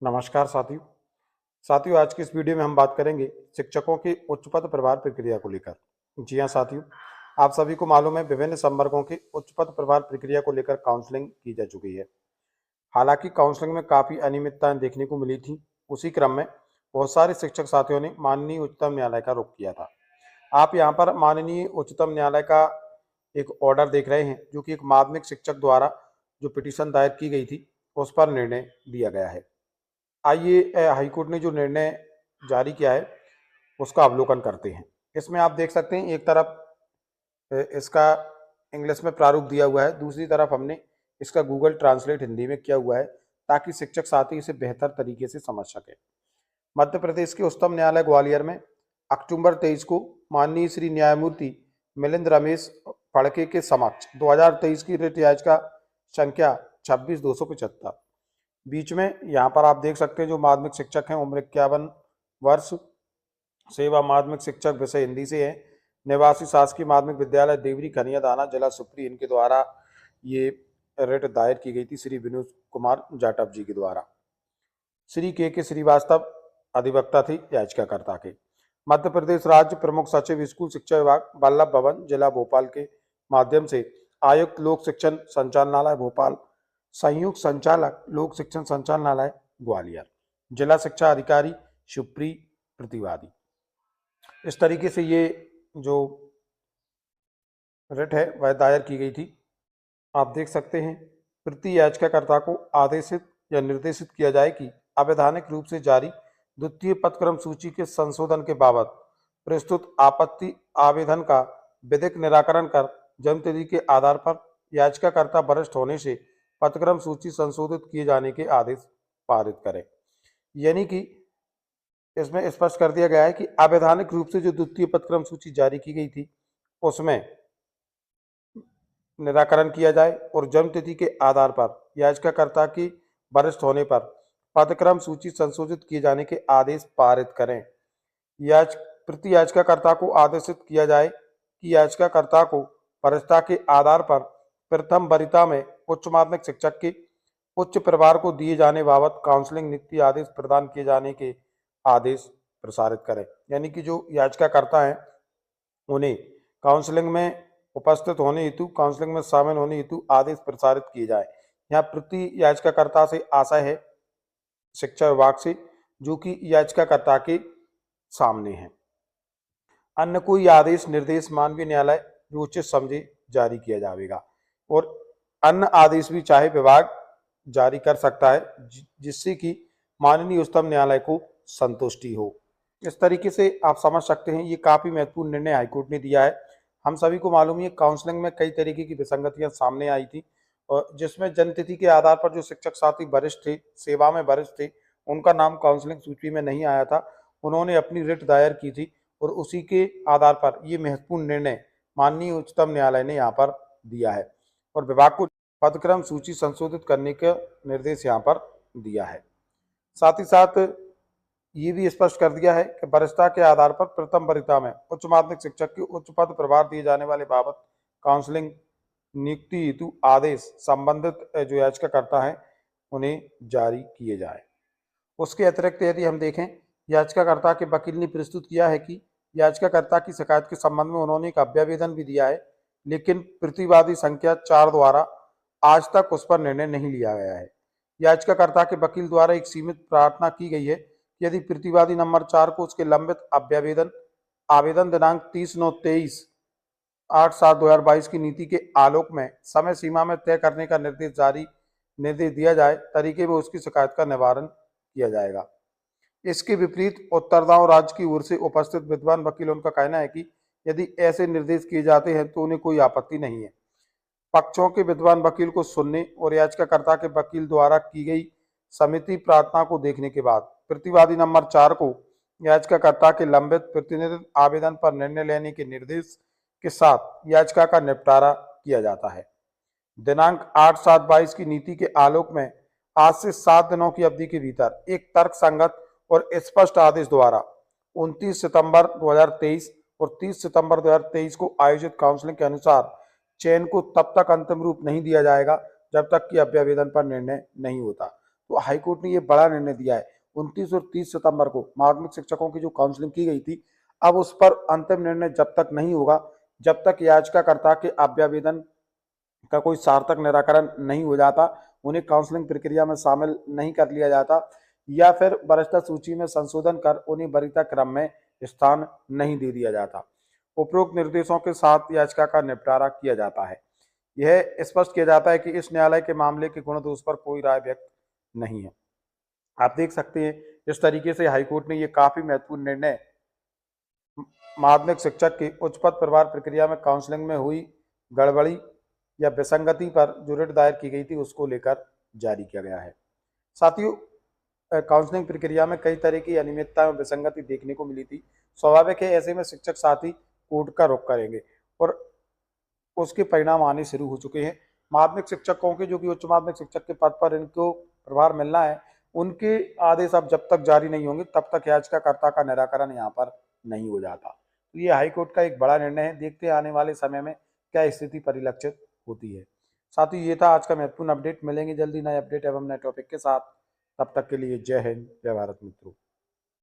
नमस्कार साथियों आज की इस वीडियो में हम बात करेंगे शिक्षकों की उच्च पद प्रभार प्रक्रिया को लेकर। जी हाँ साथियों, आप सभी को मालूम है विभिन्न संवर्गों की उच्च पद प्रभार प्रक्रिया को लेकर काउंसलिंग की जा चुकी है। हालांकि काउंसलिंग में काफी अनियमितताएं देखने को मिली थी। उसी क्रम में बहुत सारे शिक्षक साथियों ने माननीय उच्चतम न्यायालय का रुख किया था। आप यहाँ पर माननीय उच्चतम न्यायालय का एक ऑर्डर देख रहे हैं, जो कि एक माध्यमिक शिक्षक द्वारा जो पिटीशन दायर की गई थी उस पर निर्णय दिया गया है। आइए हाईकोर्ट ने जो निर्णय जारी किया है उसका अवलोकन करते हैं। इसमें आप देख सकते हैं, एक तरफ इसका इंग्लिश में प्रारूप दिया हुआ है, दूसरी तरफ हमने इसका गूगल ट्रांसलेट हिंदी में किया हुआ है ताकि शिक्षक साथी इसे बेहतर तरीके से समझ सके। मध्य प्रदेश के उच्चतम न्यायालय ग्वालियर में अक्टूबर 23 को माननीय श्री न्यायमूर्ति मिलिंद रमेश फड़के के समक्ष 2023 की रिट याचिका संख्या 26/275। बीच में यहाँ पर आप देख सकते हैं जो माध्यमिक शिक्षक हैं, उम्र 51 वर्ष, सेवा माध्यमिक शिक्षक, विषय हिंदी से है, निवासी शासकीय माध्यमिक विद्यालय देवरी खनिया दाना, जिला सुप्री, इनके द्वारा ये रिट दायर की गई थी श्री विनोद कुमार जाटव जी के द्वारा। श्री के श्रीवास्तव अधिवक्ता थे याचिकाकर्ता के। मध्य प्रदेश राज्य प्रमुख सचिव स्कूल शिक्षा विभाग वल्लभ भवन जिला भोपाल के माध्यम से आयुक्त लोक शिक्षण संचालनालय भोपाल, संयुक्त संचालक लोक शिक्षण संचालनालय ग्वालियर, जिला शिक्षा अधिकारी शिवप्री प्रतिवादी। इस तरीके से ये जो रिट है वह दायर की गई थी। आप देख सकते हैं, प्रति याचिकाकर्ता को आदेशित या निर्देशित किया जाए कि अवैधानिक रूप से जारी द्वितीय पदक्रम सूची के संशोधन के बाबत प्रस्तुत आपत्ति आवेदन का विधिक निराकरण कर जन्मतिथि के आधार पर याचिकाकर्ता वरिष्ठ होने से पदक्रम सूची संशोधित किए जाने के आदेश पारित करें। यानी कि इसमें स्पष्ट कर दिया गया है कि अवैधानिक रूप से जो द्वितीय पदक्रम सूची जारी की गई थी उसमें निराकरण किया जाए और जन्मतिथि के आधार पर याचिकाकर्ता की वरिष्ठ होने पर पदक्रम सूची संशोधित किए जाने के आदेश पारित करें। प्रति याचिकाकर्ता को आदेशित किया जाए कि याचिकाकर्ता को वरिष्ठता के आधार पर प्रथम वरीयता में उच्च माध्यमिक शिक्षक के उच्च प्रभार को दिए जाने बाबत काउंसलिंग नीति आदेश प्रदान किए जाने के आदेश प्रसारित करें। यानी कि जो याचिकाकर्ता हैं उन्हें काउंसलिंग में उपस्थित होने हेतु, काउंसलिंग में शामिल होने हेतु आदेश प्रसारित किए जाए। यहाँ प्रति याचिकाकर्ता से आशय है शिक्षा विभाग से, जो कि याचिकाकर्ता के सामने है। अन्य कोई आदेश निर्देश माननीय न्यायालय जो उचित समझे जारी किया जाएगा और अन्य आदेश भी चाहे विभाग जारी कर सकता है जिससे कि माननीय उच्चतम न्यायालय को संतुष्टि हो। इस तरीके से आप समझ सकते हैं, ये काफी महत्वपूर्ण निर्णय हाईकोर्ट ने दिया है। हम सभी को मालूम है काउंसलिंग में कई तरीके की विसंगतियां सामने आई थी और जिसमें जन्मतिथि के आधार पर जो शिक्षक साथी वरिष्ठ थे, सेवा में वरिष्ठ थे, उनका नाम काउंसलिंग सूची में नहीं आया था। उन्होंने अपनी रिट दायर की थी और उसी के आधार पर ये महत्वपूर्ण निर्णय माननीय उच्चतम न्यायालय ने यहाँ पर दिया है और विभाग को पदक्रम सूची संशोधित करने का निर्देश यहाँ पर दिया है। साथ ही साथ ये भी स्पष्ट कर दिया है कि वरिष्ठता के आधार पर प्रथम वरीयता में उच्च माध्यमिक शिक्षक के उच्च पद प्रभार दिए जाने वाले बाबत काउंसलिंग नियुक्ति हेतु आदेश संबंधित जो याचिकाकर्ता है उन्हें जारी किए जाए। उसके अतिरिक्त यदि हम देखें, याचिकाकर्ता के वकील ने प्रस्तुत किया है कि याचिकाकर्ता की शिकायत के संबंध में उन्होंने एक अभ्यावेदन भी दिया है, लेकिन प्रतिवादी संख्या 4 द्वारा आज तक उस पर निर्णय नहीं लिया गया है। याचिकाकर्ता के वकील द्वारा एक सीमित प्रार्थना की गई है कि यदि प्रतिवादी नंबर 4 को उसके लंबित अभ्यावेदन आवेदन दिनांक 30/9/23/8/7/2022 की नीति के आलोक में समय सीमा में तय करने का निर्देश दिया जाए, तरीके में उसकी शिकायत का निवारण किया जाएगा। इसके विपरीत उत्तरदाता राज्य की ओर से उपस्थित विद्वान वकील, उनका कहना है कि यदि ऐसे निर्देश किए जाते हैं तो उन्हें कोई आपत्ति नहीं है। पक्षों के विद्वान वकील को सुनने और याचिकाकर्ता के वकील द्वारा की गई समिति प्रार्थना को देखने के बाद प्रतिवादी नंबर 4 को याचिकाकर्ता के लंबित प्रतिनिधित्व आवेदन पर निर्णय लेने के निर्देश के साथ याचिका का निपटारा किया जाता है। दिनांक 8/7/22 की नीति के आलोक में आज से 7 दिनों की अवधि के भीतर एक तर्कसंगत और स्पष्ट आदेश द्वारा 29 सितंबर 2023 और 30 सितंबर 2023 को आयोजित काउंसलिंग के अनुसार चयन को तब तक अंतिम रूप नहीं दिया जाएगा जब तक कि अभ्यावेदन पर निर्णय नहीं होता। तो हाईकोर्ट ने ये बड़ा निर्णय दिया है। 29 और 30 सितंबर को माध्यमिक शिक्षकों की जो काउंसलिंग की गई थी, अब उस पर अंतिम निर्णय जब तक नहीं होगा, जब तक याचिकाकर्ता के अभ्यावेदन का कोई सार्थक निराकरण नहीं हो जाता, उन्हें काउंसलिंग प्रक्रिया में शामिल नहीं कर लिया जाता, या फिर वरिष्ठ सूची में संशोधन कर उन्हें वरीयता क्रम में स्थान नहीं दे दिया जाता, उपरोक्त निर्देशों के साथ याचिका का निपटारा किया जाता है। यह स्पष्ट किया जाता है कि इस न्यायालय के मामले के गुण दोष पर कोई राय व्यक्त नहीं है। आप देख सकते हैं, इस तरीके से हाईकोर्ट ने ये काफी महत्वपूर्ण निर्णय माध्यमिक शिक्षक की उच्च पद प्रभार प्रक्रिया में काउंसलिंग में हुई गड़बड़ी या विसंगति पर जो रिट दायर की गई थी उसको लेकर जारी किया गया है। साथियों, काउंसलिंग प्रक्रिया में कई तरह की अनियमितता और विसंगति देखने को मिली थी। स्वाभाविक है, ऐसे में शिक्षक साथी कोर्ट का रुख करेंगे और उसके परिणाम आने शुरू हो चुके हैं। माध्यमिक शिक्षकों के जो कि उच्च माध्यमिक शिक्षक के पद पर इनको प्रभार मिलना है, उनके आदेश अब जब तक जारी नहीं होंगे तब तक याचिकाकर्ता का निराकरण यहाँ पर नहीं हो जाता। तो ये हाईकोर्ट का एक बड़ा निर्णय है। देखते हैं आने वाले समय में क्या स्थिति परिलक्षित होती है। साथियों, ये था आज का महत्वपूर्ण अपडेट। मिलेंगे जल्दी नए अपडेट एवं नए टॉपिक के साथ। तब तक के लिए जय हिंद, जय भारत मित्रों।